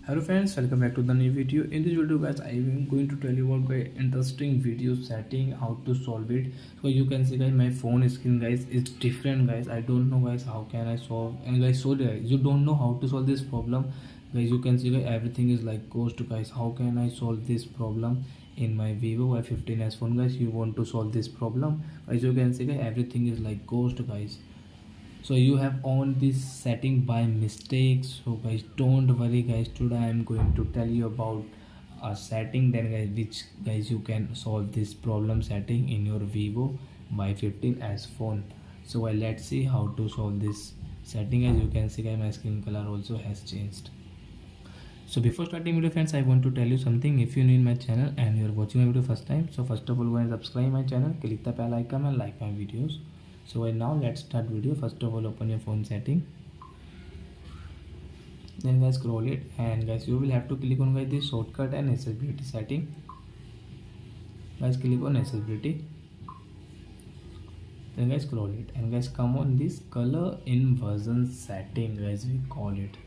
Hello friends, welcome back to the new video. In this video guys, I am going to tell you about guys interesting video setting, how to solve it. So you can see guys, my phone screen guys is different guys. I don't know guys how can I solve, and guys, so guys, you don't know how to solve this problem guys. You can see guys, everything is like ghost guys. How can I solve this problem in my Vivo Y15s phone guys? You want to solve this problem guys, you can see guys, everything is like ghost guys. So you have on this setting by mistake. So guys, don't worry guys, today I am going to tell you about a setting then guys, which guys you can solve this problem setting in your Vivo Y15s phone. So let's see how to solve this setting. As you can see guys, my screen color also has changed. So before starting video friends, I want to tell you something. If you new in my channel and you are watching my video first time, so first of all go and subscribe my channel, click the bell icon and like my videos. So now let's start video. First of all, open your phone setting, then guys scroll it, and guys you will have to click on guys this shortcut and accessibility setting. Guys click on accessibility, then guys scroll it, and guys come on this color inversion setting guys, we call it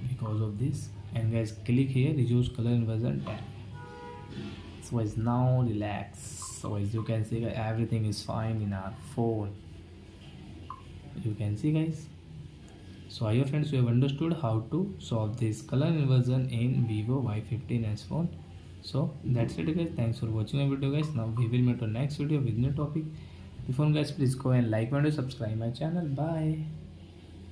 because of this, and guys click here reduce color inversion tab. So guys now relax. So as you can see guys, everything is fine in our phone, you can see guys. So I hope friends you have understood how to solve this color inversion in Vivo Y15s phone. So that's it guys, thanks for watching my video guys. Now we will meet on next video with new topic. Before guys, please go and like and subscribe my channel. Bye.